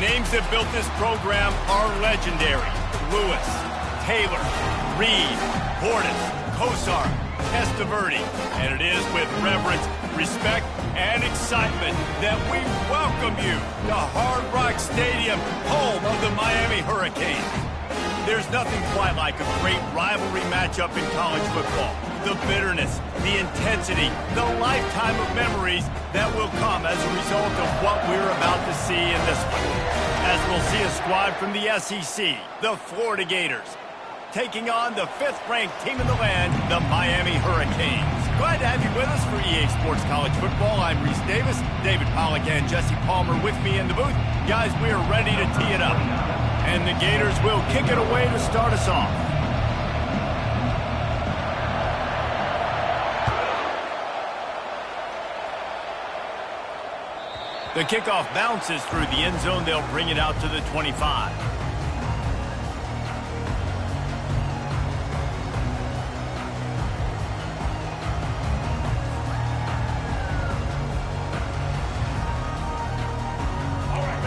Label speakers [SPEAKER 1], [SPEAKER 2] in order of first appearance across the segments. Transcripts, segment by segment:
[SPEAKER 1] names that built this program are legendary. Lewis, Taylor, Reed, Portis, Kosar, Testaverde. And it is with reverence, respect, and excitement that we welcome you to Hard Rock Stadium, home of the Miami Hurricanes. There's nothing quite like a great rivalry matchup in college football. The bitterness, the intensity, the lifetime of memories that will come as a result of what we're about to see in this one. As we'll see a squad from the SEC, the Florida Gators, taking on the 5th-ranked team in the land, the Miami Hurricanes. Glad to have you with us for EA Sports College Football. I'm Reese Davis, David Pollack and Jesse Palmer with me in the booth. Guys, we are ready to tee it up. And the Gators will kick it away to start us off. The kickoff bounces through the end zone. They'll bring it out to the 25.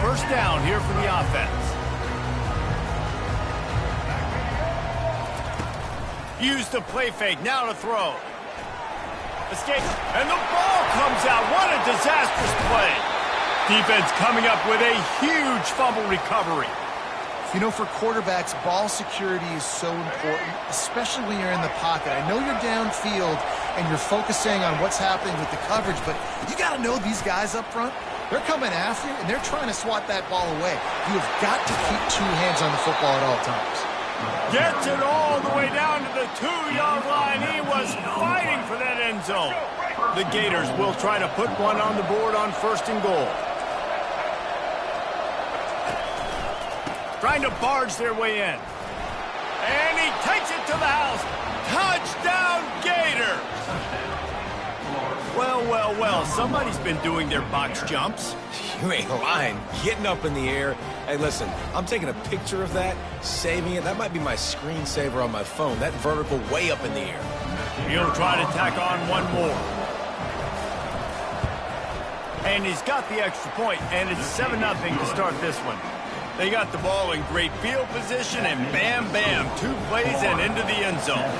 [SPEAKER 1] First down here for the offense. Use the play fake, now to throw. Escape, and the ball comes out. What a disastrous play. Defense coming up with a huge fumble recovery.
[SPEAKER 2] You know, for quarterbacks, ball security is so important, especially when you're in the pocket. I know you're downfield and you're focusing on what's happening with the coverage, but you got to know these guys up front, they're coming after you, and they're trying to swat that ball away. You have got to keep 2 hands on the football at all times.
[SPEAKER 1] Gets it all the way down to the 2-yard line. He was fighting for that end zone. The Gators will try to put one on the board on 1st and goal. Trying to barge their way in. And he takes it to the house. Touchdown, Gators! Well, somebody's been doing their box jumps.
[SPEAKER 3] You ain't lying. Getting up in the air. Hey, listen, I'm taking a picture of that, saving it. That might be my screensaver on my phone. That vertical way up in the air.
[SPEAKER 1] He'll try to tack on one more. And he's got the extra point, and it's 7-0 to start this one. They got the ball in great field position, and bam, bam, 2 plays and into the end zone.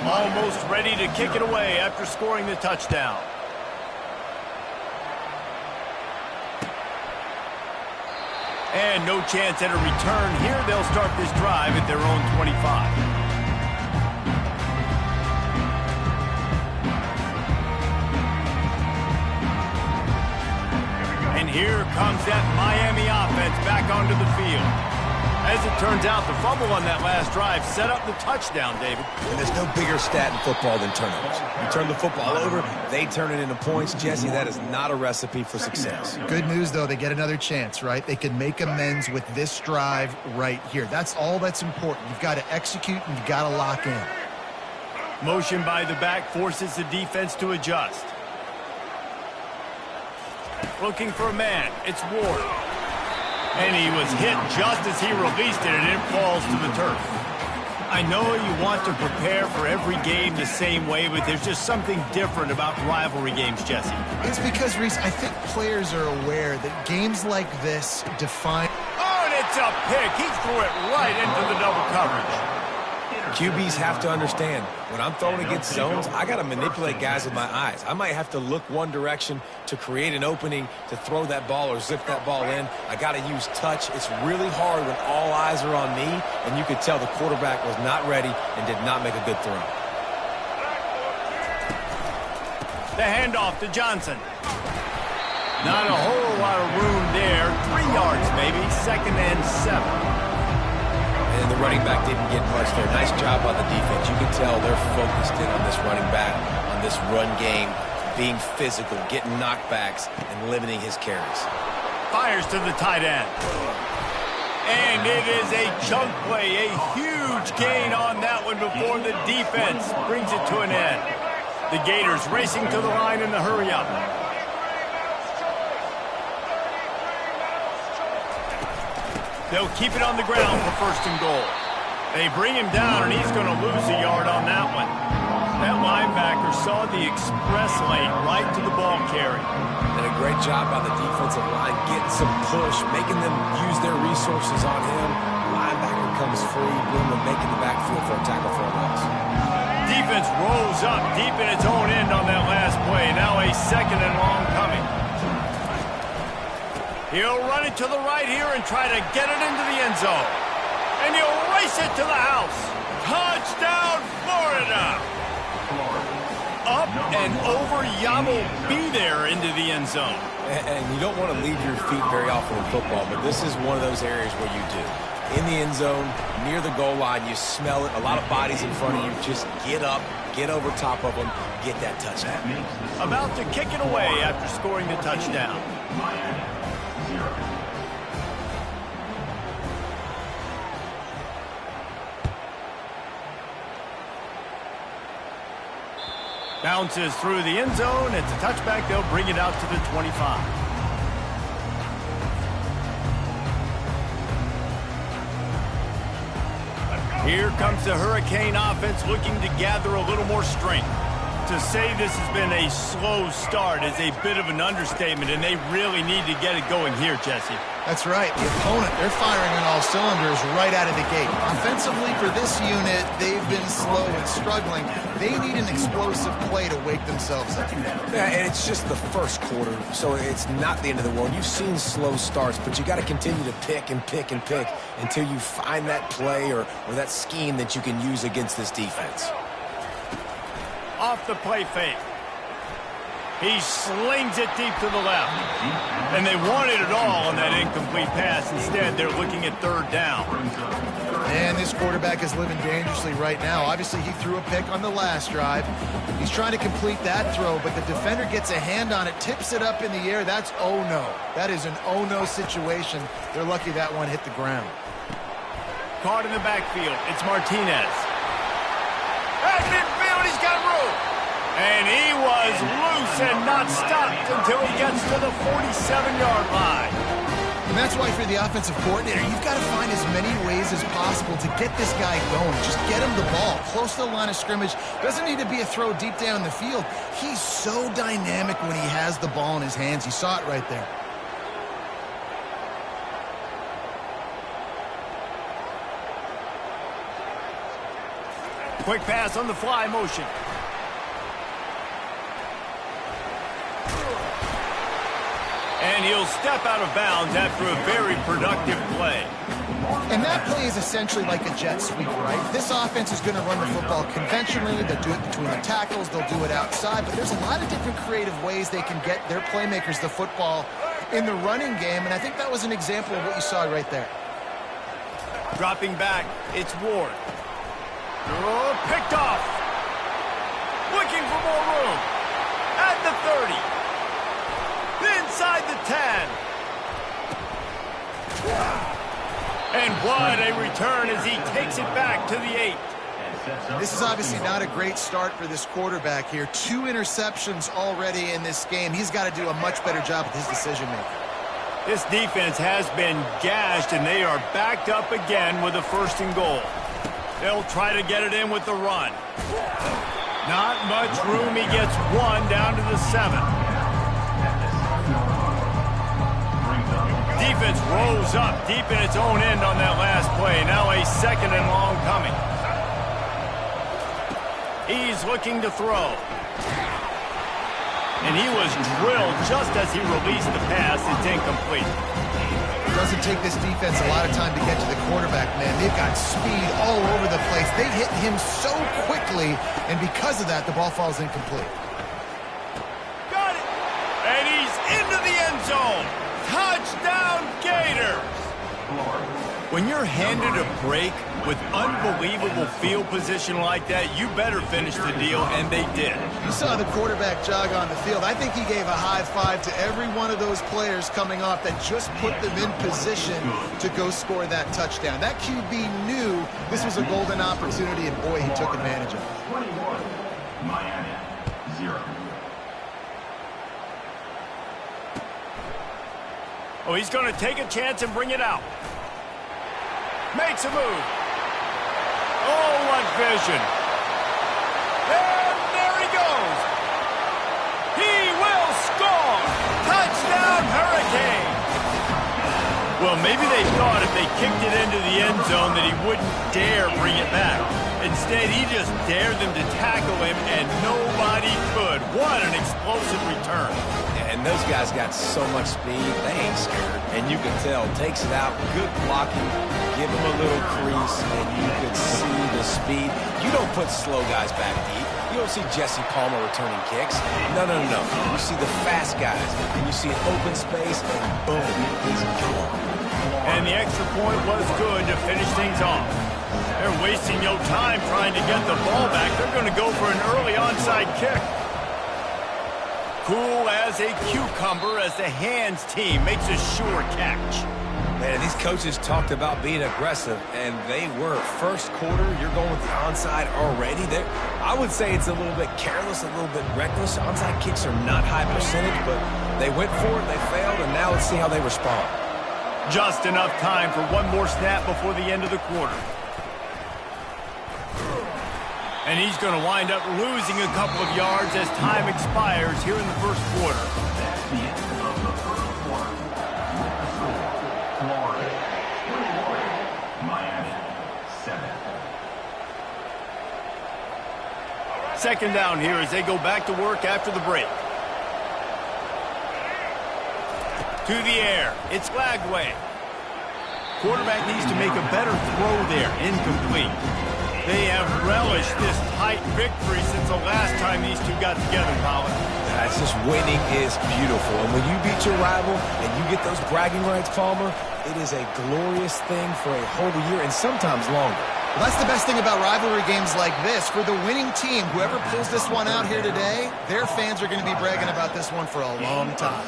[SPEAKER 1] Almost ready to kick it away after scoring the touchdown. And no chance at a return here. They'll start this drive at their own 25. And here comes that Miami offense back onto the field. As it turns out, the fumble on that last drive set up the touchdown, David.
[SPEAKER 3] And there's no bigger stat in football than turnovers. You turn the football over, they turn it into points. Jesse, that is not a recipe for success.
[SPEAKER 2] Good news, though, they get another chance, right? They can make amends with this drive right here. That's all that's important. You've got to execute and you've got to lock in.
[SPEAKER 1] Motion by the back forces the defense to adjust. Looking for a man. It's Ward. And he was hit just as he released it, and it falls to the turf. I know you want to prepare for every game the same way, but there's just something different about rivalry games, Jesse.
[SPEAKER 2] It's because, Reese, I think players are aware that games like this define...
[SPEAKER 1] Oh, and it's a pick. He threw it right into the double coverage.
[SPEAKER 3] QBs have to understand, when I'm throwing against zones, I got to manipulate guys with my eyes. I might have to look one direction to create an opening to throw that ball or zip that ball in. I got to use touch. It's really hard when all eyes are on me, and you could tell the quarterback was not ready and did not make a good throw.
[SPEAKER 1] The handoff to Johnson. Not a whole lot of room there. 3 yards maybe, 2nd and 7.
[SPEAKER 3] And the running back didn't get much there. Nice job on the defense. You can tell they're focused in on this running back, on this run game, being physical, getting knockbacks, and limiting his carries.
[SPEAKER 1] Fires to the tight end. And it is a chunk play, a huge gain on that one before the defense brings it to an end. The Gators racing to the line in the hurry-up. They'll keep it on the ground for 1st and goal. They bring him down, and he's going to lose a yard on that one. That linebacker saw the express lane right to the ball carrier.
[SPEAKER 3] And a great job by the defensive line getting some push, making them use their resources on him. Linebacker comes free, Bloomman making the backfield for a tackle for a loss.
[SPEAKER 1] Defense rolls up deep in its own end on that last play. Now a 2nd and long coming. He'll run it to the right here and try to get it into the end zone. And he'll race it to the house. Touchdown, Florida! Up and over, Yamo be there into the end zone.
[SPEAKER 3] And you don't want to leave your feet very often in football, but this is one of those areas where you do. In the end zone, near the goal line, you smell it. A lot of bodies in front of you. Just get up, get over top of them, get that touchdown.
[SPEAKER 1] About to kick it away after scoring the touchdown. Bounces through the end zone. It's a touchback. They'll bring it out to the 25. Here comes the Hurricane offense looking to gather a little more strength. To say this has been a slow start is a bit of an understatement, and they really need to get it going here, Jesse.
[SPEAKER 2] That's right. The opponent, they're firing on all cylinders right out of the gate. Offensively, for this unit, they've been slow and struggling. They need an explosive play to wake themselves up.
[SPEAKER 3] Yeah, and it's just the first quarter, so it's not the end of the world. You've seen slow starts, but you got to continue to pick and pick and pick until you find that play or that scheme that you can use against this defense.
[SPEAKER 1] Off the play fake. He slings it deep to the left. And they wanted it all on that incomplete pass. Instead, they're looking at 3rd down.
[SPEAKER 2] And this quarterback is living dangerously right now. Obviously, he threw a pick on the last drive. He's trying to complete that throw, but the defender gets a hand on it, tips it up in the air. That's oh-no. That is an oh-no situation. They're lucky that one hit the ground.
[SPEAKER 1] Caught in the backfield. It's Martinez. At midfield, he's got room. And he was loose and not stopped until he gets to the 47-yard line.
[SPEAKER 2] And that's why for the offensive coordinator, you've got to find as many ways as possible to get this guy going. Just get him the ball close to the line of scrimmage. Doesn't need to be a throw deep down the field. He's so dynamic when he has the ball in his hands. You saw it right there.
[SPEAKER 1] Quick pass on the fly motion. And he'll step out of bounds after a very productive play.
[SPEAKER 2] And that play is essentially like a jet sweep, right? This offense is going to run the football conventionally. They'll do it between the tackles. They'll do it outside. But there's a lot of different creative ways they can get their playmakers the football in the running game. And I think that was an example of what you saw right there.
[SPEAKER 1] Dropping back, it's Ward. Oh, picked off. Looking for more room. At the 30. Inside the 10. And what a return as he takes it back to the 8.
[SPEAKER 2] This is obviously not a great start for this quarterback here. 2 interceptions already in this game. He's got to do a much better job with his decision-making.
[SPEAKER 1] This defense has been gashed, and they are backed up again with a 1st and goal. They'll try to get it in with the run. Not much room. He gets 1 down to the 7. Defense rolls up deep in its own end on that last play. Now a 2nd and long coming. He's looking to throw. And he was drilled just as he released the pass. It's incomplete.
[SPEAKER 2] It doesn't take this defense a lot of time to get to the quarterback, man. They've got speed all over the place. They hit him so quickly, and because of that, the ball falls incomplete.
[SPEAKER 1] Got it! And he's into the end zone. Touchdown, Gators! When you're handed a break with unbelievable field position like that, you better finish the deal, and they did.
[SPEAKER 2] You saw the quarterback jog on the field. I think he gave a high five to every one of those players coming off that just put them in position to go score that touchdown. That QB knew this was a golden opportunity, and boy, he took advantage of it.
[SPEAKER 4] 21, Miami, 0.
[SPEAKER 1] Oh, he's going to take a chance and bring it out. Makes a move. Oh, what vision. And there he goes. He will score. Well, maybe they thought if they kicked it into the end zone that he wouldn't dare bring it back. Instead, he just dared them to tackle him, and nobody could. What an explosive return.
[SPEAKER 3] And those guys got so much speed, they ain't scared. And you can tell, takes it out, good blocking, give him a little crease, and you could see the speed. You don't put slow guys back deep. You don't see Jesse Palmer returning kicks. No. You see the fast guys, and you see an open space, and boom, he's gone.
[SPEAKER 1] And the extra point was good to finish things off. They're wasting no time trying to get the ball back. They're going to go for an early onside kick. Cool as a cucumber as the hands team makes a sure catch.
[SPEAKER 3] Man, these coaches talked about being aggressive, and they were. First quarter, you're going with the onside already. I would say it's a little bit careless, a little bit reckless. Onside kicks are not high percentage, but they went for it, they failed, and now let's see how they respond.
[SPEAKER 1] Just enough time for one more snap before the end of the quarter. And he's going to wind up losing a couple of yards as time expires here in the first quarter.
[SPEAKER 4] That's the end of the first quarter. Florida 21, Miami 7.
[SPEAKER 1] Second down here as they go back to work after the break. To the air. It's Lagway. Quarterback needs to make a better throw there. Incomplete. They have relished this tight victory since the last time these two got together, Colin.
[SPEAKER 3] It's just winning is beautiful. And when you beat your rival and you get those bragging rights, Palmer, it is a glorious thing for a whole year and sometimes longer.
[SPEAKER 2] Well, that's the best thing about rivalry games like this. For the winning team, whoever pulls this one out here today, their fans are going to be bragging about this one for a long time.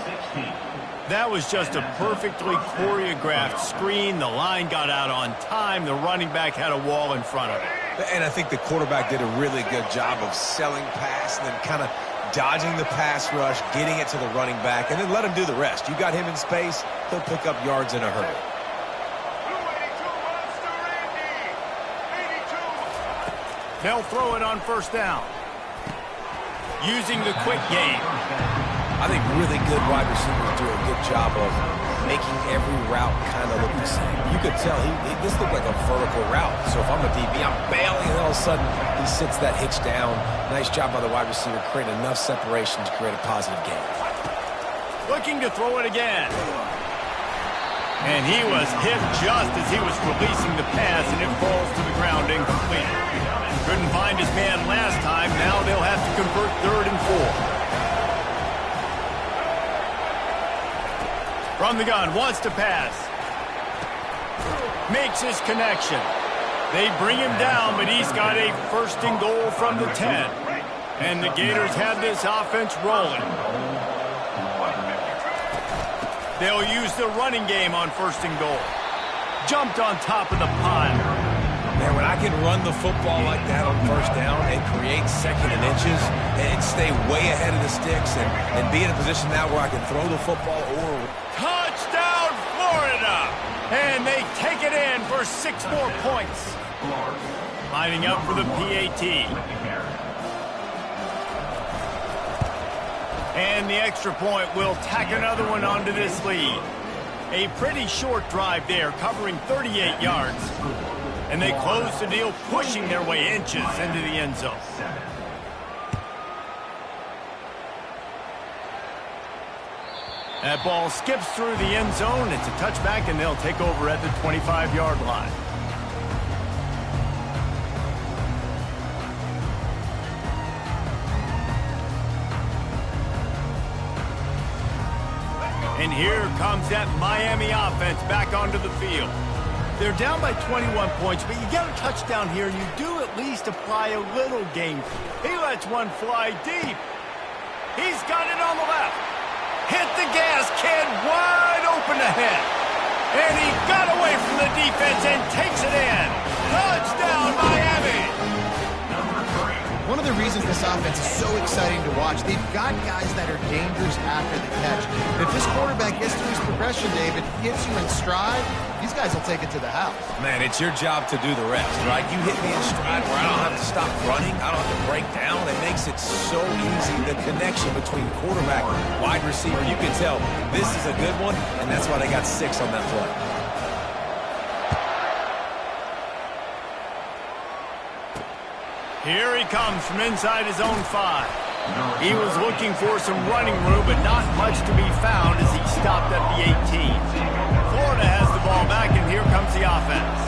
[SPEAKER 1] That was just a perfectly choreographed screen. The line got out on time. The running back had a wall in front of it.
[SPEAKER 3] And I think the quarterback did a really good job of selling pass and then kind of dodging the pass rush, getting it to the running back, and then let him do the rest. You got him in space, he'll pick up yards in a hurry.
[SPEAKER 1] They'll throw it on first down. Using the quick game.
[SPEAKER 3] I think really good wide receivers do a good job of making every route kind of look the same. You could tell this looked like a vertical route. So if I'm a DB, I'm bailing, and all of a sudden he sits that hitch down. Nice job by the wide receiver, creating enough separation to create a positive game.
[SPEAKER 1] Looking to throw it again. And he was hit just as he was releasing the pass, and it falls to the ground incomplete. Couldn't find his man last time. Now they'll have to convert 3rd and 4. From the gun, wants to pass. Makes his connection. They bring him down, but he's got a 1st and goal from the 10. And the Gators have this offense rolling. They'll use the running game on 1st and goal. Jumped on top of the pile.
[SPEAKER 3] Man, when I can run the football like that on 1st down and create 2nd and inches and stay way ahead of the sticks and be in a position now where I can throw the football or...
[SPEAKER 1] Touchdown, Florida! And they take it in for 6 more points. Lining up for the PAT. And the extra point will tack another one onto this lead. A pretty short drive there, covering 38 yards. And they close the deal, pushing their way inches into the end zone. That ball skips through the end zone. It's a touchback, and they'll take over at the 25-yard line. And here comes that Miami offense back onto the field. They're down by 21 points, but you get a touchdown here, and you do at least apply a little game. He lets one fly deep. He's got it on the left. Hit the gas, kid, wide open ahead. And he got away from the defense and takes it in. Touchdown, Miami.
[SPEAKER 2] one of the reasons this offense is so exciting to watch. They've got guys that are dangerous after the catch. If this quarterback gets to his progression, David, hits you in stride, these guys will take it to the house.
[SPEAKER 3] Man, it's your job to do the rest, right? You hit me in stride where I don't have to stop running. I don't have to break down. It makes it so easy. The connection between quarterback and wide receiver, you can tell this is a good one, and that's why they got 6 on that play.
[SPEAKER 1] Here he comes from inside his own 5. He was looking for some running room, but not much to be found as he stopped at the 18. Florida has the ball back, and here comes the offense.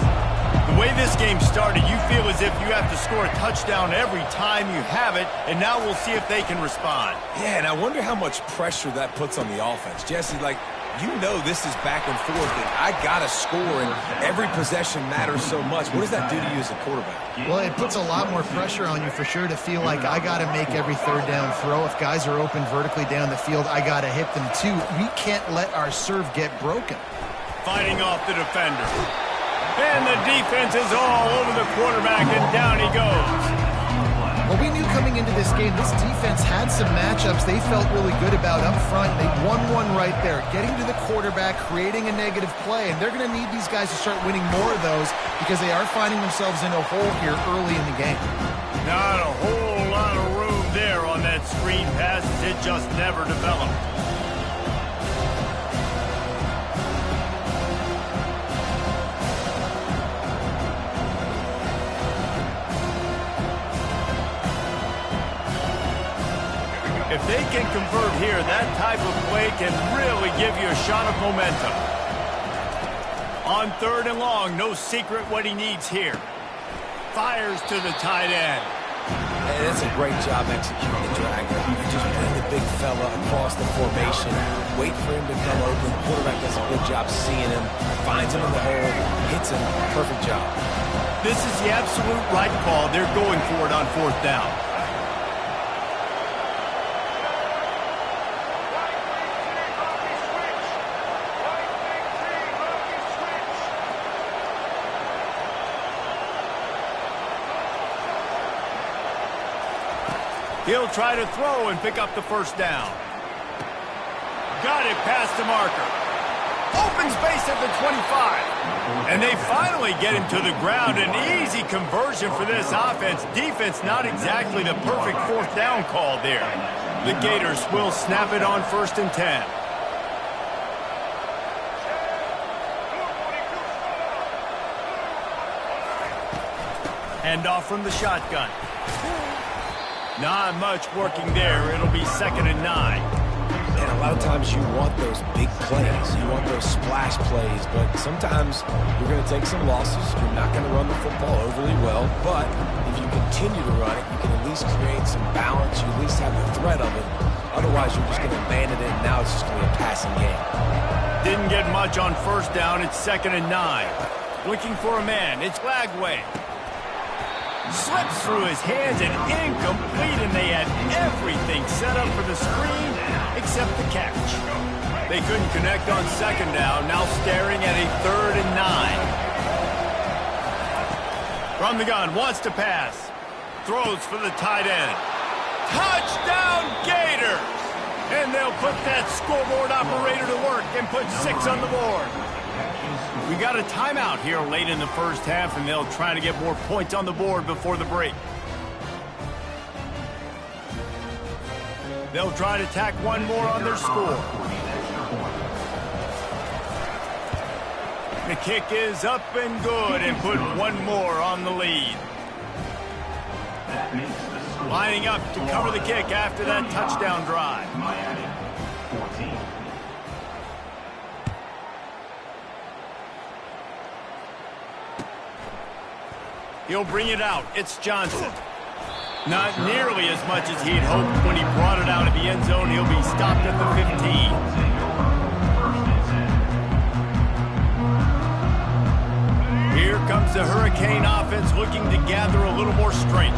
[SPEAKER 1] The way this game started, you feel as if you have to score a touchdown every time you have it, and now we'll see if they can respond.
[SPEAKER 3] Yeah, and I wonder how much pressure that puts on the offense. Jesse, like, you know this is back and forth, and I got to score, and every possession matters so much. What does that do to you as a quarterback?
[SPEAKER 2] Well, it puts a lot more pressure on you for sure to feel like I got to make every third down throw. If guys are open vertically down the field, I got to hit them too. We can't let our serve get broken.
[SPEAKER 1] Fighting off the defender. And the defense is all over the quarterback, and down he goes.
[SPEAKER 2] Well, we knew coming into this game, this defense had some matchups they felt really good about up front. They won one right there, getting to the quarterback, creating a negative play, and they're going to need these guys to start winning more of those because they are finding themselves in a hole here early in the game.
[SPEAKER 1] Not a whole lot of room there on that screen pass. It just never developed. If they can convert here, that type of play can really give you a shot of momentum. On 3rd and long, no secret what he needs here. Fires to the tight end.
[SPEAKER 3] Hey, that's a great job executing the drag. You just bring the big fella across the formation, wait for him to come open. The quarterback does a good job seeing him, finds him in the hole, hits him. Perfect job.
[SPEAKER 1] This is the absolute right call. They're going for it on 4th down. He'll try to throw and pick up the 1st down. Got it past the marker. Open space at the 25. And they finally get him to the ground. An easy conversion for this offense. Defense not exactly the perfect 4th down call there. The Gators will snap it on 1st and 10. Handoff from the shotgun. Not much working there. It'll be 2nd and 9.
[SPEAKER 3] And a lot of times you want those big plays. You want those splash plays. But sometimes you're going to take some losses. You're not going to run the football overly well. But if you continue to run it, you can at least create some balance. You at least have the threat of it. Otherwise, you're just going to abandon it, and now it's just going to be a passing game.
[SPEAKER 1] Didn't get much on 1st down. It's 2nd and 9. Looking for a man. It's Lagway. Slips through his hands and incomplete, and they had everything set up for the screen except the catch. They couldn't connect on 2nd down, now staring at a 3rd and 9. From the gun, wants to pass. Throws for the tight end. Touchdown Gators! And they'll put that scoreboard operator to work and put 6 on the board. We got a timeout here late in the 1st half, and they'll try to get more points on the board before the break. They'll try to tack one more on their score. The kick is up and good, and put one more on the lead. Lining up to cover the kick after that touchdown drive.
[SPEAKER 4] Miami, 14.
[SPEAKER 1] He'll bring it out. It's Johnson. Not nearly as much as he'd hoped when he brought it out of the end zone. He'll be stopped at the 15. Here comes the Hurricane offense looking to gather a little more strength.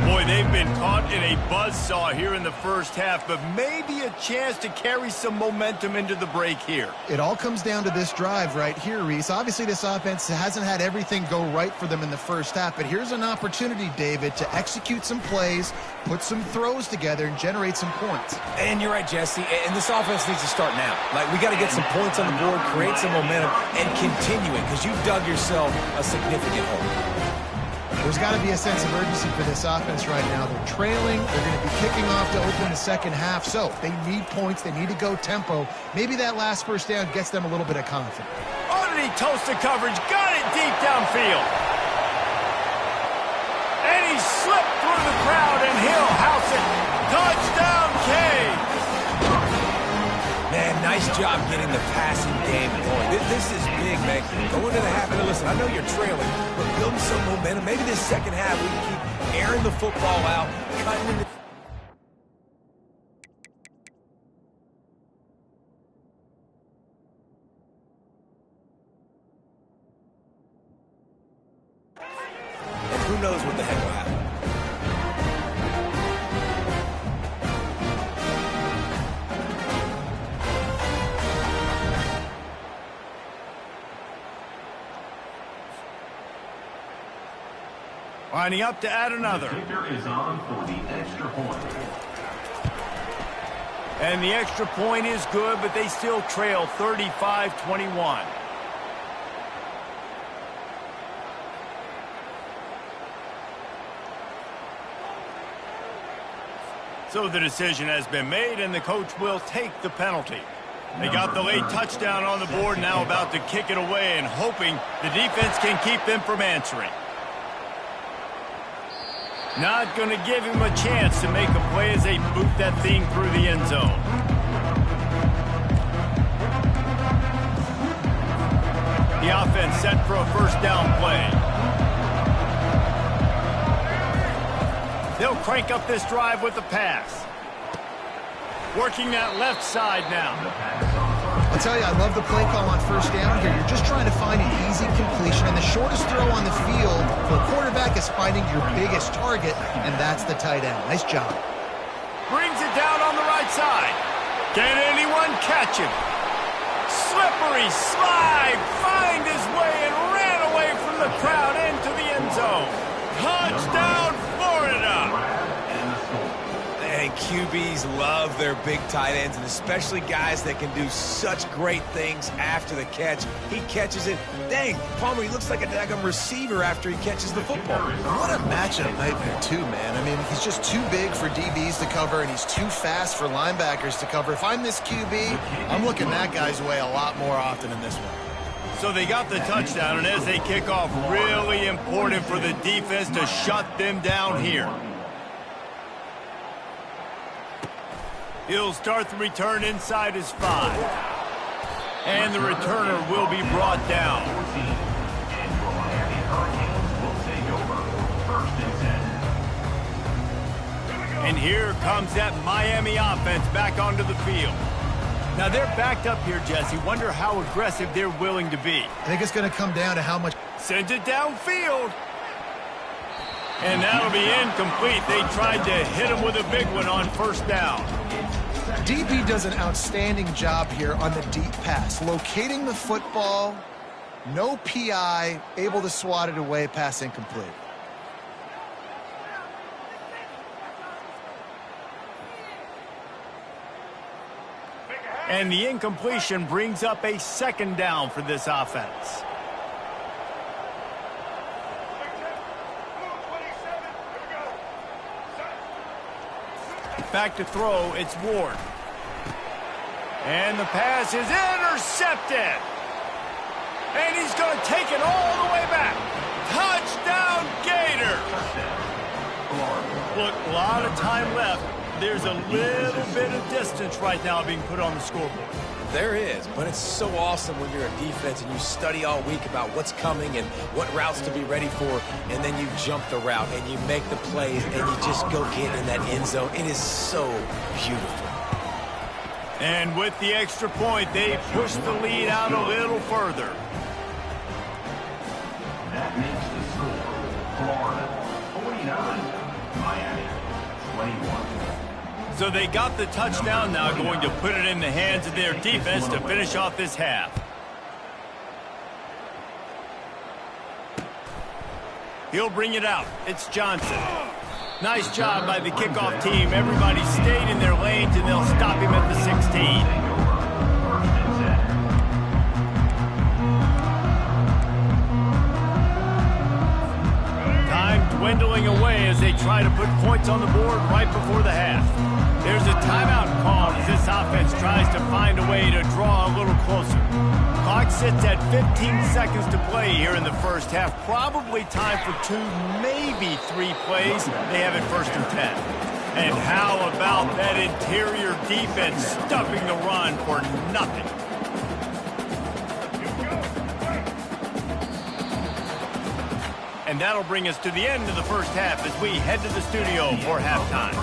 [SPEAKER 1] Boy, they've been caught in a buzzsaw here in the first half, but maybe a chance to carry some momentum into the break here.
[SPEAKER 2] It all comes down to this drive right here, Reese. Obviously, this offense hasn't had everything go right for them in the first half, but here's an opportunity, David, to execute some plays, put some throws together, and generate some points.
[SPEAKER 3] And you're right, Jesse, and this offense needs to start now. Like, we got to get some points on the board, create some momentum, and continue it, because you've dug yourself a significant hole.
[SPEAKER 2] There's got to be a sense of urgency for this offense right now. They're trailing. They're going to be kicking off to open the second half. So they need points. They need to go tempo. Maybe that last first down gets them a little bit of confidence.
[SPEAKER 1] Oh, did he toast the coverage? Got it deep downfield. And he slipped through the crowd, and he'll house it. Touchdown, K.
[SPEAKER 3] Man, nice job getting the passing game going. This is big, man. Go into the half, and listen, I know you're trailing, but building some momentum. Maybe this second half we can keep airing the football out, cutting into... And who knows what the heck will happen.
[SPEAKER 1] Lining up to add another.
[SPEAKER 4] Kicker is on for the extra point.
[SPEAKER 1] And the extra point is good, but they still trail 35-21. So the decision has been made, and the coach will take the penalty. They got the late touchdown on the board, now about to kick it away and hoping the defense can keep them from answering. Not going to give him a chance to make a play as they boot that thing through the end zone. The offense set for a first down play. They'll crank up this drive with a pass. Working that left side now.
[SPEAKER 2] I'll tell you, I love the play call on first down here. You're just trying to find an easy completion, and the shortest throw on the field for a quarterback is finding your biggest target, and that's the tight end. Nice job.
[SPEAKER 1] Brings it down on the right side. Can anyone catch him? Slippery slide, find his way and ran away from the crowd into the end zone. Touchdown, Florida!
[SPEAKER 3] And QBs love their big tight ends, and especially guys that can do such great things after the catch. He catches it. Dang, Palmer, he looks like a daggum receiver after he catches the football.
[SPEAKER 2] What a matchup nightmare, too, man. I mean, he's just too big for DBs to cover, and he's too fast for linebackers to cover. If I'm this QB, I'm looking that guy's way a lot more often in this one.
[SPEAKER 1] So they got the touchdown, and as they kick off, really important for the defense to shut them down here. He'll start the return inside his 5. And the returner will be brought down. And here comes that Miami offense back onto the field. Now they're backed up here, Jesse. Wonder how aggressive they're willing to be.
[SPEAKER 2] I think it's going to come down to how much...
[SPEAKER 1] Sends it downfield. And that'll be incomplete. They tried to hit him with a big one on first down.
[SPEAKER 2] DB does an outstanding job here on the deep pass. Locating the football, no PI, able to swat it away, pass incomplete.
[SPEAKER 1] And the incompletion brings up a second down for this offense. Back to throw, it's Ward. And the pass is intercepted. And he's going to take it all the way back. Touchdown, Gator. Look, a lot of time left. There's a little bit of distance right now being put on the scoreboard.
[SPEAKER 3] There is, but it's so awesome when you're a defense and you study all week about what's coming and what routes to be ready for, and then you jump the route and you make the plays and you just go get in that end zone. It is so beautiful.
[SPEAKER 1] And with the extra point, they push the lead out a little further.
[SPEAKER 4] That makes the score Florida 49, Miami 21.
[SPEAKER 1] So they got the touchdown, now going to put it in the hands of their defense to finish off this half. He'll bring it out. It's Johnson. Nice job by the kickoff team. Everybody stayed in their lanes, and they'll stop him at the 16. Dwindling away as they try to put points on the board right before the half. There's a timeout called as this offense tries to find a way to draw a little closer. Clock sits at 15 seconds to play here in the first half. Probably time for 2, maybe 3 plays. They have it 1st and 10. And how about that interior defense stuffing the run for nothing? And that'll bring us to the end of the first half as we head to the studio for halftime.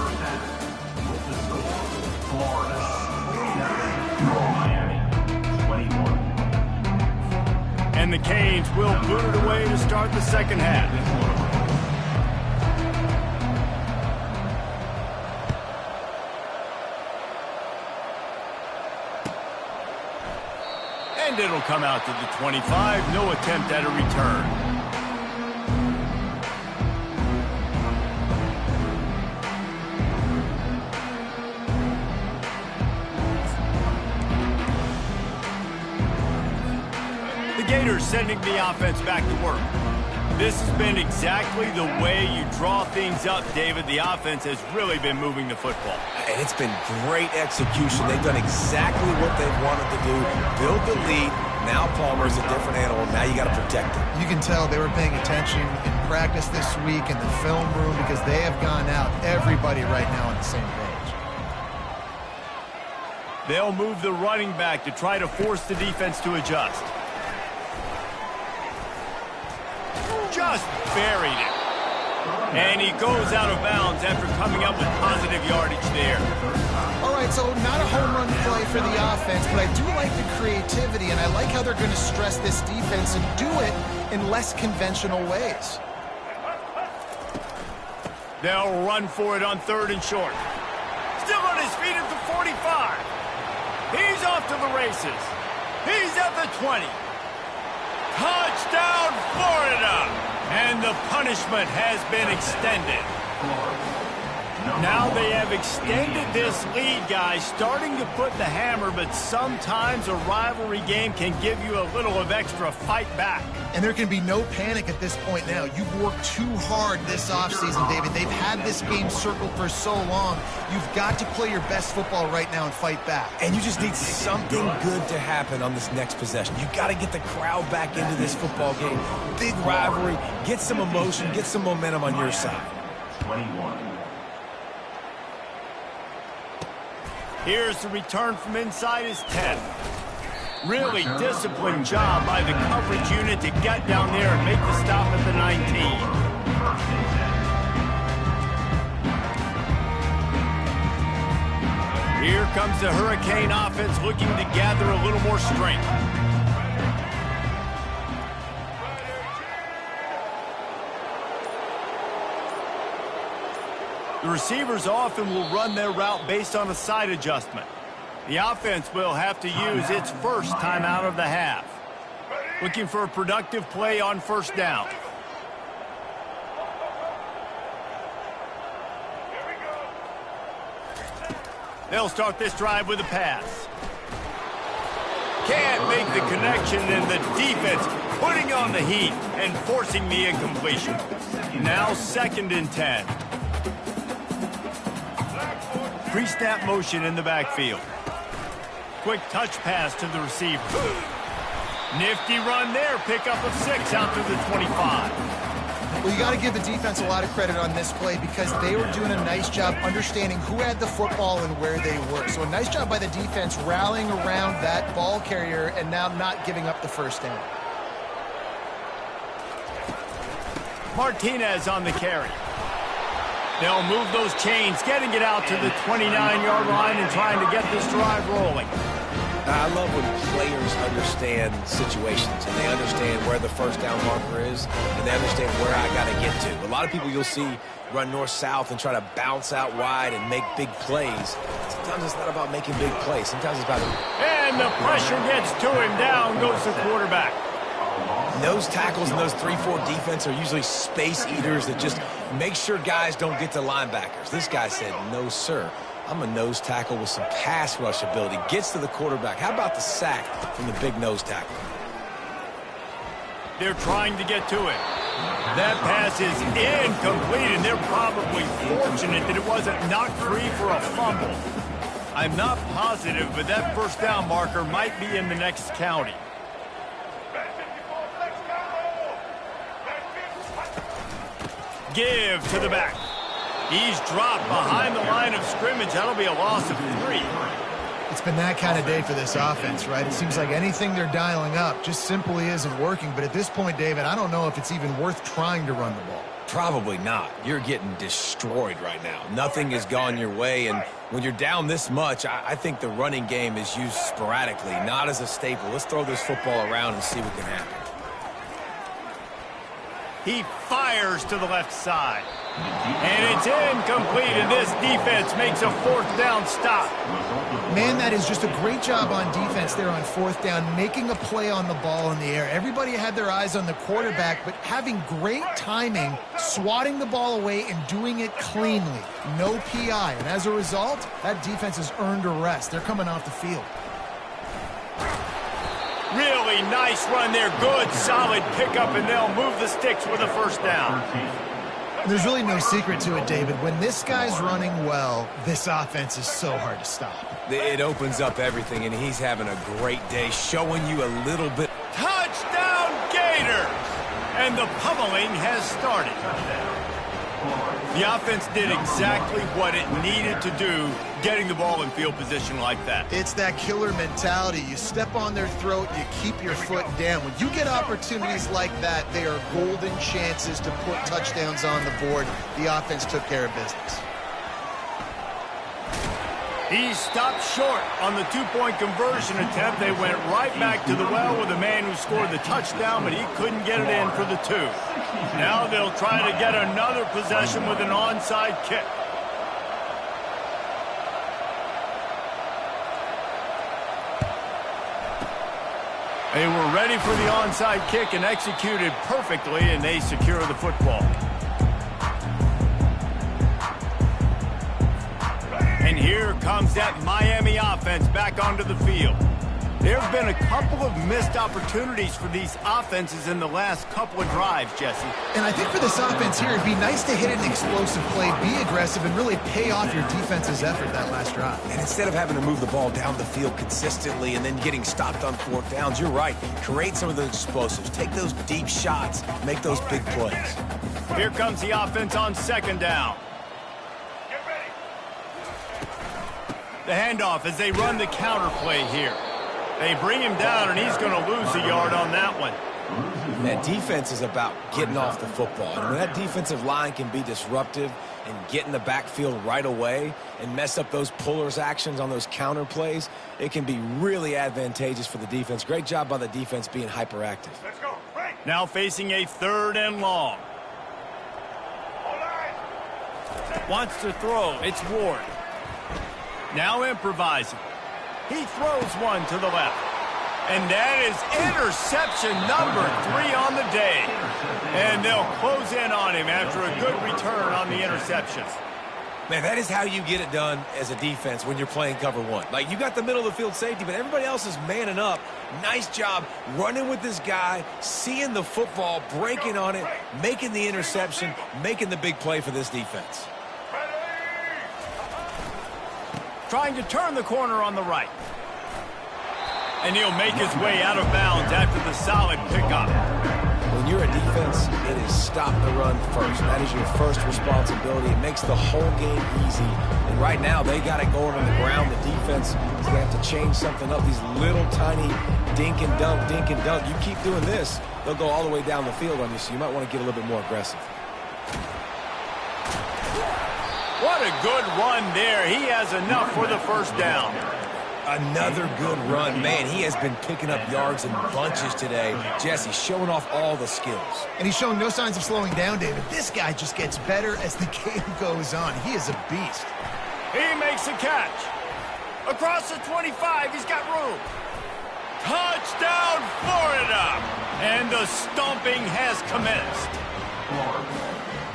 [SPEAKER 1] And the Canes will boot it away to start the second half. And it'll come out to the 25. No attempt at a return. Gators sending the offense back to work. This has been exactly the way you draw things up, David. The offense has really been moving the football.
[SPEAKER 3] And it's been great execution. They've done exactly what they've wanted to do. Build the lead. Now Palmer's a different animal. Now you got to protect him.
[SPEAKER 2] You can tell they were paying attention in practice this week in the film room because they have gone out, everybody right now on the same page.
[SPEAKER 1] They'll move the running back to try to force the defense to adjust. Just buried it. And he goes out of bounds after coming up with positive yardage there.
[SPEAKER 2] All right, so not a home run play for the offense, but I do like the creativity, and I like how they're going to stress this defense and do it in less conventional ways.
[SPEAKER 1] They'll run for it on 3rd and short. Still on his feet at the 45. He's off to the races. He's at the 20. Touchdown, Florida! And the punishment has been extended. Now they have extended this lead, guys, starting to put the hammer, but sometimes a rivalry game can give you a little of extra fight back.
[SPEAKER 2] And there can be no panic at this point now. You've worked too hard this offseason, David. They've had this game circled for so long. You've got to play your best football right now and fight back.
[SPEAKER 3] And you just need something good to happen on this next possession. You've got to get the crowd back into this football game. Big rivalry. Get some emotion. Get some momentum on your side.
[SPEAKER 4] 21.
[SPEAKER 1] Here's the return from inside his 10. Really disciplined job by the coverage unit to get down there and make the stop at the 19. Here comes the Hurricane offense looking to gather a little more strength. The receivers often will run their route based on a side adjustment. The offense will have to use its first timeout of the half. Looking for a productive play on 1st down. They'll start this drive with a pass. Can't make the connection, and the defense putting on the heat and forcing the incompletion. Now 2nd and 10. Pre-snap motion in the backfield. Quick touch pass to the receiver. Nifty run there. Pickup of 6 out to the 25.
[SPEAKER 2] Well, you got to give the defense a lot of credit on this play because they were doing a nice job understanding who had the football and where they were. So a nice job by the defense rallying around that ball carrier and now not giving up the 1st down.
[SPEAKER 1] Martinez on the carry. They'll move those chains, getting it out to the 29-yard line and trying to get this drive rolling.
[SPEAKER 3] I love when players understand situations and they understand where the first down marker is and they understand where I got to get to. A lot of people you'll see run north-south and try to bounce out wide and make big plays. Sometimes it's not about making big plays. Sometimes it's about...
[SPEAKER 1] And the pressure gets to him. Down goes the quarterback.
[SPEAKER 3] Nose tackles in those 3-4 defense are usually space eaters that just make sure guys don't get to linebackers. This guy said, no, sir. I'm a nose tackle with some pass rush ability. Gets to the quarterback. How about the sack from the big nose tackle?
[SPEAKER 1] They're trying to get to it. That pass is incomplete, and they're probably fortunate that it wasn't knocked free for a fumble. I'm not positive, but that first down marker might be in the next county. Give to the back. He's dropped behind the line of scrimmage. That'll be a loss of 3.
[SPEAKER 2] It's been that kind of day for this offense, right? It seems like anything they're dialing up just simply isn't working. But at this point, David, I don't know if it's even worth trying to run the ball.
[SPEAKER 3] Probably not. You're getting destroyed right now. Nothing has gone your way, and when you're down this much, I think the running game is used sporadically, not as a staple. Let's throw this football around and see what can happen.
[SPEAKER 1] He fires to the left side. And it's incomplete, and this defense makes a 4th down stop.
[SPEAKER 2] Man, that is just a great job on defense there on 4th down, making a play on the ball in the air. Everybody had their eyes on the quarterback, but having great timing, swatting the ball away and doing it cleanly. No PI, and as a result, that defense has earned a rest. They're coming off the field.
[SPEAKER 1] Really nice run there. Good, solid pickup, and they'll move the sticks with a 1st down.
[SPEAKER 2] There's really no secret to it, David. When this guy's running well, this offense is so hard to stop.
[SPEAKER 3] It opens up everything, and he's having a great day, showing you a little bit.
[SPEAKER 1] Touchdown, Gator! And the pummeling has started. The offense did exactly what it needed to do, getting the ball in field position like that.
[SPEAKER 2] It's that killer mentality. You step on their throat, you keep your foot down. When you get opportunities like that, they are golden chances to put touchdowns on the board. The offense took care of business.
[SPEAKER 1] He stopped short on the 2-point conversion attempt. They went right back to the well with the man who scored the touchdown, but he couldn't get it in for the 2. Now they'll try to get another possession with an onside kick. They were ready for the onside kick and executed perfectly, and they secure the football. And here comes that Miami offense back onto the field. There have been a couple of missed opportunities for these offenses in the last couple of drives, Jesse.
[SPEAKER 2] And I think for this offense here, it'd be nice to hit an explosive play, be aggressive, and really pay off your defense's effort that last drive.
[SPEAKER 3] And instead of having to move the ball down the field consistently and then getting stopped on 4th downs, you're right. Create some of those explosives. Take those deep shots. Make those big plays.
[SPEAKER 1] Here comes the offense on 2nd down. The handoff as they run the counter play here. They bring him down, and he's going to lose a yard on that one.
[SPEAKER 3] That defense is about getting off the football. And when that defensive line can be disruptive and get in the backfield right away and mess up those pullers actions on those counter plays, it can be really advantageous for the defense. Great job by the defense being hyperactive.
[SPEAKER 1] Let's go. Now facing a 3rd and long. Wants to throw. It's Ward. Now improvising. He throws one to the left. And that is interception number 3 on the day. And they'll close in on him after a good return on the interception.
[SPEAKER 3] Man, that is how you get it done as a defense when you're playing cover 1. Like, you got the middle of the field safety, but everybody else is manning up. Nice job running with this guy, seeing the football, breaking on it, making the interception, making the big play for this defense.
[SPEAKER 1] Trying to turn the corner on the right. And he'll make his way out of bounds after the solid pickup.
[SPEAKER 3] When you're a defense, it is stop the run first. That is your first responsibility. It makes the whole game easy. And right now, they got it going on the ground. The defense is going to have to change something up. These little tiny dink and dunk, dink and dunk. You keep doing this, they'll go all the way down the field on you, so you might want to get a little bit more aggressive.
[SPEAKER 1] What a good run there. He has enough for the 1st down.
[SPEAKER 3] Another good run. Man, he has been picking up yards in bunches today. Jesse showing off all the skills.
[SPEAKER 2] And he's showing no signs of slowing down, David. This guy just gets better as the game goes on. He is a beast.
[SPEAKER 1] He makes a catch. Across the 25, he's got room. Touchdown, Florida! And the stomping has commenced.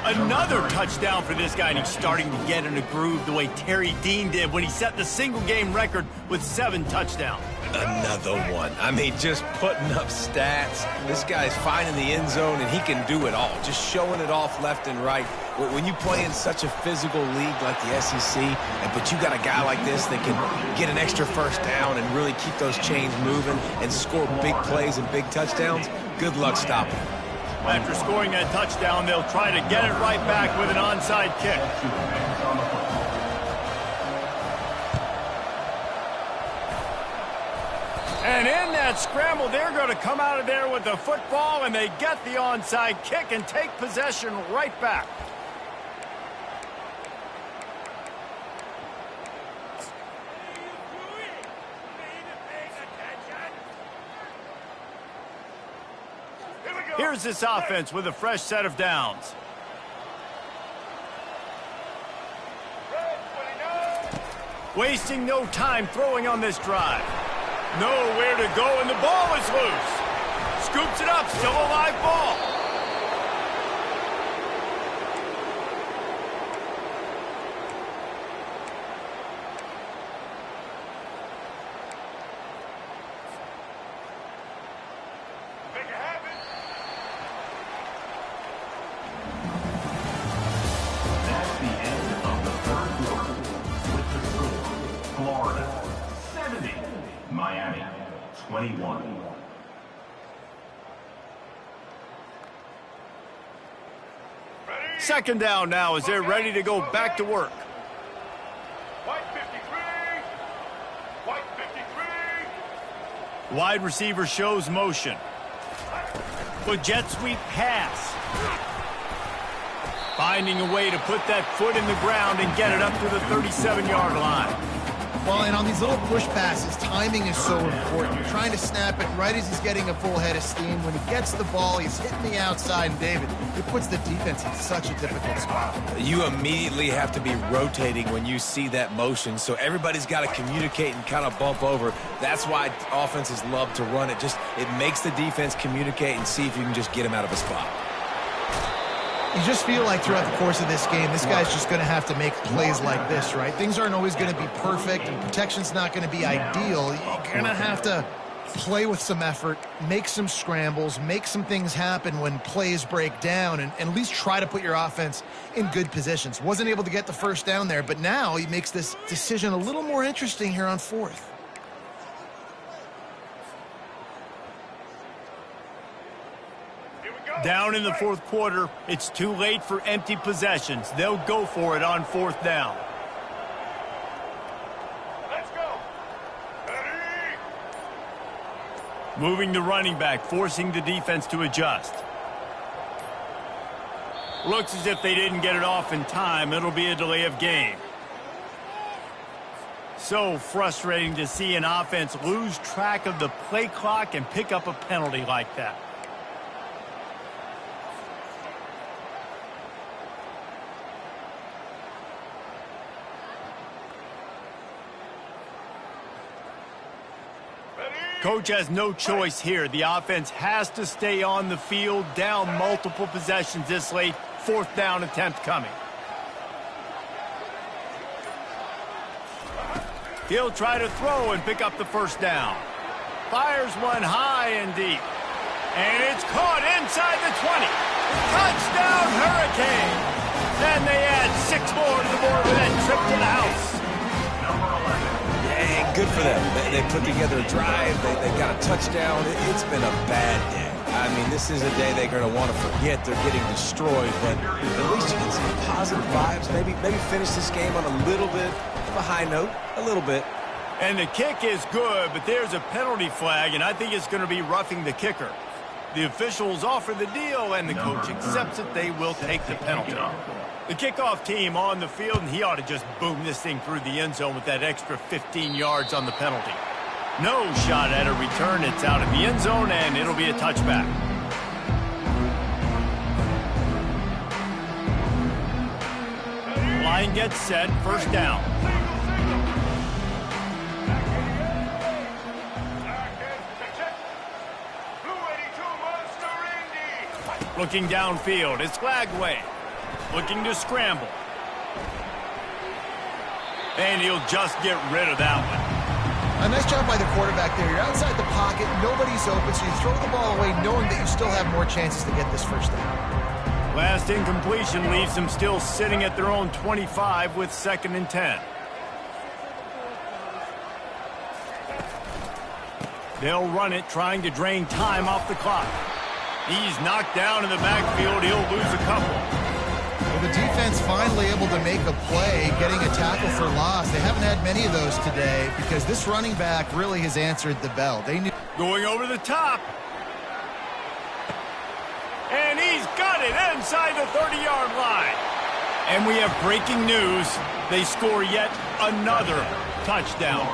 [SPEAKER 1] Another touchdown for this guy, and he's starting to get in a groove the way Terry Dean did when he set the single-game record with 7 touchdowns.
[SPEAKER 3] Another one. I mean, just putting up stats. This guy's finding the end zone, and he can do it all. Just showing it off left and right. When you play in such a physical league like the SEC, but you got a guy like this that can get an extra first down and really keep those chains moving and score big plays and big touchdowns, good luck stopping him.
[SPEAKER 1] After scoring that touchdown, they'll try to get it right back with an onside kick. And in that scramble, they're going to come out of there with the football, and they get the onside kick and take possession right back. Here's this offense with a fresh set of downs. Wasting no time throwing on this drive. Nowhere to go, and the ball is loose. Scoops it up, still a live ball.
[SPEAKER 4] That's the end of the third quarter with the score, Florida 70, Miami 21.
[SPEAKER 1] Second down now as they're ready to go back to work.
[SPEAKER 5] White 53. White 53.
[SPEAKER 1] Wide receiver shows motion. With jet sweep pass. Finding a way to put that foot in the ground and get it up to the 37-yard line.
[SPEAKER 2] Well, and on these little push passes, timing is so important. You're trying to snap it right as he's getting a full head of steam. When he gets the ball, he's hitting the outside, and David, it puts the defense in such a difficult spot.
[SPEAKER 3] You immediately have to be rotating when you see that motion, so everybody's got to communicate and kind of bump over. That's why offenses love to run it. It makes the defense communicate and see if you can just get him out of a spot.
[SPEAKER 2] You just feel like throughout the course of this game, this guy's just going to have to make plays like this, right? Things aren't always going to be perfect, and protection's not going to be ideal. You're going to have to play with some effort, make some scrambles, make some things happen when plays break down, and at least try to put your offense in good positions. Wasn't able to get the first down there, but now he makes this decision a little more interesting here on fourth.
[SPEAKER 1] Down in the fourth quarter, it's too late for empty possessions. They'll go for it on fourth down.
[SPEAKER 5] Let's go. Ready.
[SPEAKER 1] Moving the running back, forcing the defense to adjust. Looks as if they didn't get it off in time. It'll be a delay of game. So frustrating to see an offense lose track of the play clock and pick up a penalty like that. Coach has no choice here. The offense has to stay on the field, down multiple possessions this late. Fourth down attempt coming. He'll try to throw and pick up the first down. Fires one high and deep. And it's caught inside the 20. Touchdown, Hurricane! And they add 6 more to the board with that trip to the house.
[SPEAKER 3] Hey, good for them. They put together a drive. They got a touchdown. It's been a bad day. I mean, this is a day they're going to want to forget. They're getting destroyed, but at least you get some positive vibes. Maybe finish this game on a little bit of a high note, a little bit.
[SPEAKER 1] And the kick is good, but there's a penalty flag, and I think it's going to be roughing the kicker. The officials offer the deal, and the coach accepts it. They will take the penalty. The kickoff team on the field, and he ought to just boom this thing through the end zone with that extra 15 yards on the penalty. No shot at a return. It's out of the end zone, and it'll be a touchback. Line gets set, first down. Looking downfield, it's Flagway. Looking to scramble. And he'll just get rid of that one.
[SPEAKER 2] A nice job by the quarterback there. You're outside the pocket, nobody's open, so you throw the ball away knowing that you still have more chances to get this first down.
[SPEAKER 1] Last incompletion leaves them still sitting at their own 25 with 2nd and 10. They'll run it, trying to drain time off the clock. He's knocked down in the backfield. He'll lose a couple.
[SPEAKER 2] Well, the defense finally able to make a play, getting a tackle for loss. They haven't had many of those today because this running back really has answered the bell. They knew.
[SPEAKER 1] Going over the top. And he's got it inside the 30-yard line. And we have breaking news. They score yet another touchdown.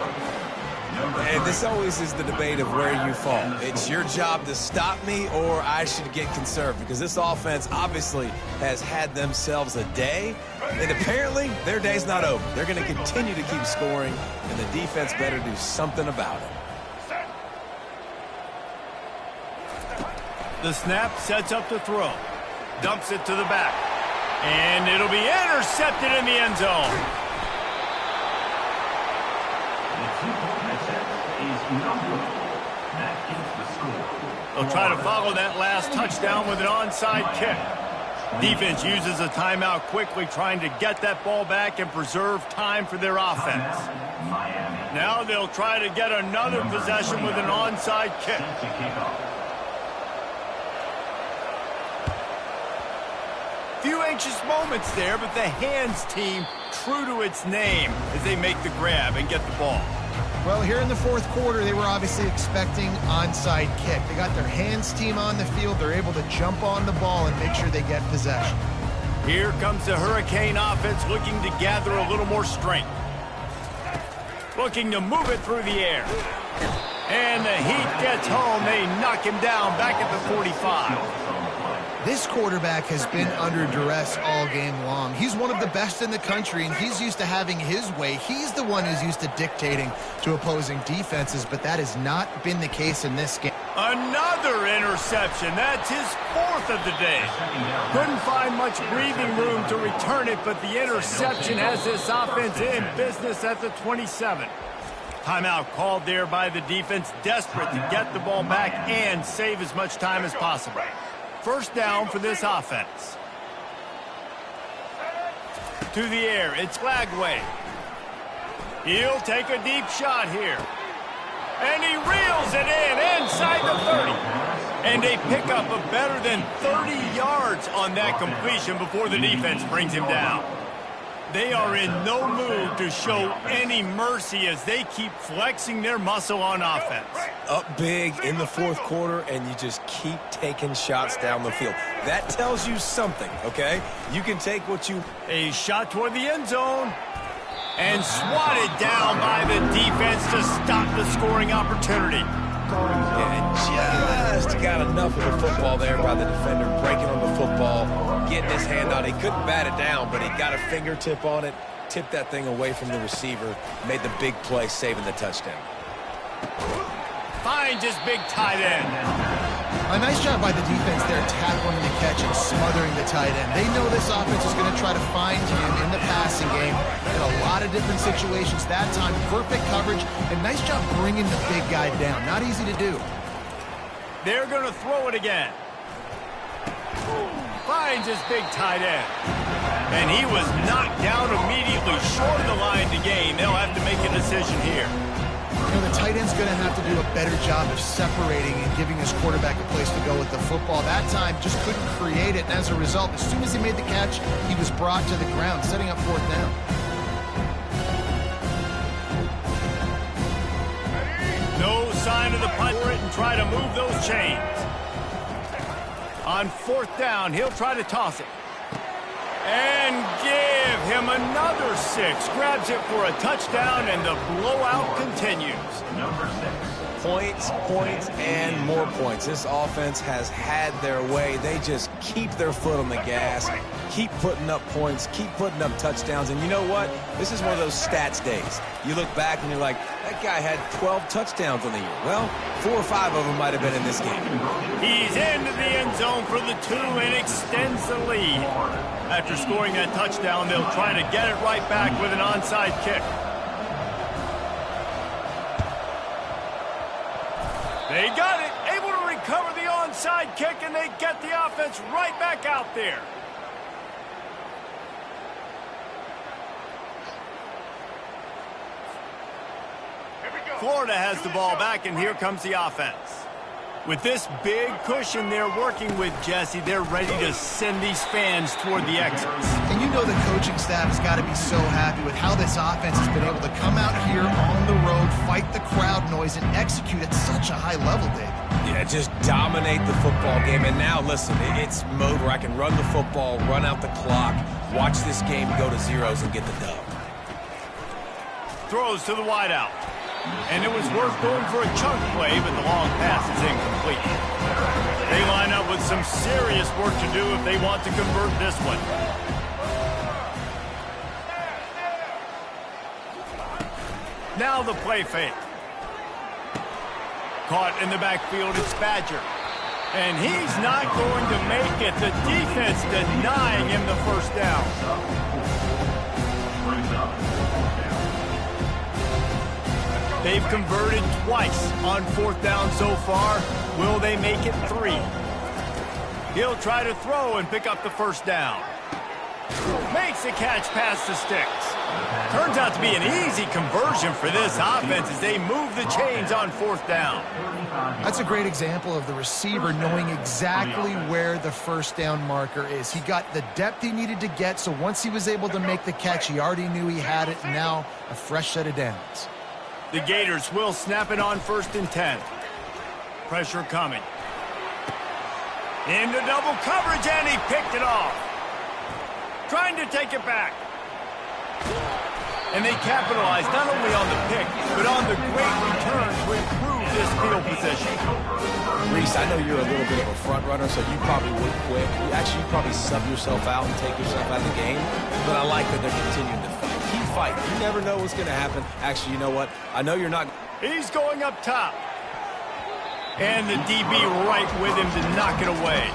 [SPEAKER 3] And this always is the debate of where you fall. It's your job to stop me, or I should get conserved, because this offense obviously has had themselves a day, and apparently their day's not over. They're going to continue to keep scoring, and the defense better do something about it.
[SPEAKER 1] The snap sets up the throw. Dumps it to the back. And it'll be intercepted in the end zone. They'll try to follow that last touchdown with an onside kick. Defense uses a timeout quickly, trying to get that ball back and preserve time for their offense. Now they'll try to get another possession with an onside kick. Few anxious moments there, but the hands team true to its name as they make the grab and get the ball.
[SPEAKER 2] Well, here in the fourth quarter, they were obviously expecting onside kick. They got their hands team on the field. They're able to jump on the ball and make sure they get possession.
[SPEAKER 1] Here comes the Hurricane offense looking to gather a little more strength. Looking to move it through the air. And the heat gets home. They knock him down back at the 45.
[SPEAKER 2] This quarterback has been under duress all game long. He's one of the best in the country, and he's used to having his way. He's the one who's used to dictating to opposing defenses, but that has not been the case in this game.
[SPEAKER 1] Another interception. That's his 4th of the day. Couldn't find much breathing room to return it, but the interception has this offense in business at the 27. Timeout called there by the defense, desperate to get the ball back and save as much time as possible. First down for this offense. To the air, it's Flagway. He'll take a deep shot here. And he reels it in inside the 30. And they pick up a better than 30 yards on that completion before the defense brings him down. They are in no mood to show any mercy as they keep flexing their muscle on offense.
[SPEAKER 3] Up big in the fourth quarter, and you just keep taking shots down the field. That tells you something, okay? You can take what you...
[SPEAKER 1] A shot toward the end zone. And swatted down by the defense to stop the scoring opportunity.
[SPEAKER 3] And just got enough of the football there by the defender, breaking on the football, getting his hand out. He couldn't bat it down, but he got a fingertip on it, tipped that thing away from the receiver, made the big play, saving the touchdown.
[SPEAKER 1] Finds his big tight end.
[SPEAKER 2] A nice job by the defense there, tackling the catch and smothering the tight end. They know this offense is going to try to find him in the passing game in a lot of different situations. That time, perfect coverage, and nice job bringing the big guy down. Not easy to do.
[SPEAKER 1] They're going to throw it again. Finds his big tight end. And he was knocked down immediately short of the line to gain. They'll have to make a decision here.
[SPEAKER 2] You know, the tight end's going to have to do a better job of separating and giving his quarterback a place to go with the football. That time just couldn't create it, and as a result, as soon as he made the catch, he was brought to the ground, setting up fourth down.
[SPEAKER 1] No sign of the punt for it and try to move those chains. On 4th down, he'll try to toss it. And give him another 6. Grabs it for a touchdown, and the blowout continues.
[SPEAKER 4] Number 6.
[SPEAKER 3] Points, points, and more points. This offense has had their way. They just keep their foot on the gas, keep putting up points, keep putting up touchdowns. And you know what? This is one of those stats days. You look back and you're like, that guy had 12 touchdowns on the year. Well, 4 or 5 of them might have been in this game.
[SPEAKER 1] He's into the end zone for the 2 and extends the lead. After scoring that touchdown, they'll try to get it right back with an onside kick. They got it, able to recover the onside kick, and they get the offense right back out there. Florida has the ball back, and here comes the offense. With this big cushion they're working with, Jesse, they're ready to send these fans toward the exits.
[SPEAKER 2] And you know the coaching staff has got to be so happy with how this offense has been able to come out here on the road, fight the crowd noise, and execute at such a high level, Dave.
[SPEAKER 3] Yeah, just dominate the football game. And now, listen, it's mode where I can run the football, run out the clock, watch this game go to zeros and get the dub.
[SPEAKER 1] Throws to the wideout. And it was worth going for a chunk play, but the long pass is incomplete. They line up with some serious work to do if they want to convert this one. Now the play fake. Caught in the backfield, it's Badger. And he's not going to make it. The defense denying him the first down. They've converted twice on 4th down so far. Will they make it 3? He'll try to throw and pick up the first down. Makes the catch past the sticks. Turns out to be an easy conversion for this offense as they move the chains on 4th down.
[SPEAKER 2] That's a great example of the receiver knowing exactly where the first down marker is. He got the depth he needed to get, so once he was able to make the catch, he already knew he had it. Now a fresh set of downs.
[SPEAKER 1] The Gators will snap it on 1st and 10. Pressure coming. Into double coverage, and he picked it off. Trying to take it back. And they capitalized not only on the pick, but on the great return to improve this field position.
[SPEAKER 3] Reese, I know you're a little bit of a front runner, so you probably would quit. Actually, you probably sub yourself out and take yourself out of the game. But I like that they're continuing to fight. Keep fighting. You never know what's going to happen. Actually, you know what? I know you're not.
[SPEAKER 1] He's going up top. And the DB right with him to knock it away.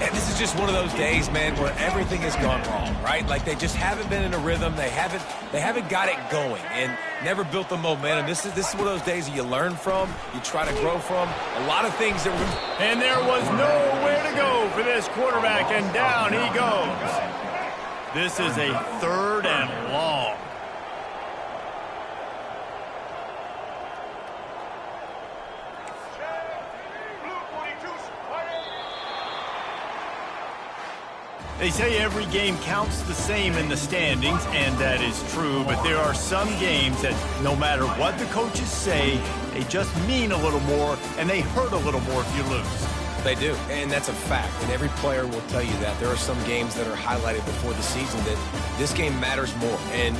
[SPEAKER 3] And this is just one of those days, man, where everything has gone wrong, right? Like they just haven't been in a rhythm. They haven't got it going and never built the momentum. This is one of those days that you learn from, you try to grow from. A lot of things that were...
[SPEAKER 1] And there was nowhere to go for this quarterback, and down he goes. This is a 3rd and long. They say every game counts the same in the standings, and that is true, but there are some games that no matter what the coaches say, they just mean a little more, and they hurt a little more if you lose.
[SPEAKER 3] They do, and that's a fact, and every player will tell you that. There are some games that are highlighted before the season that this game matters more, and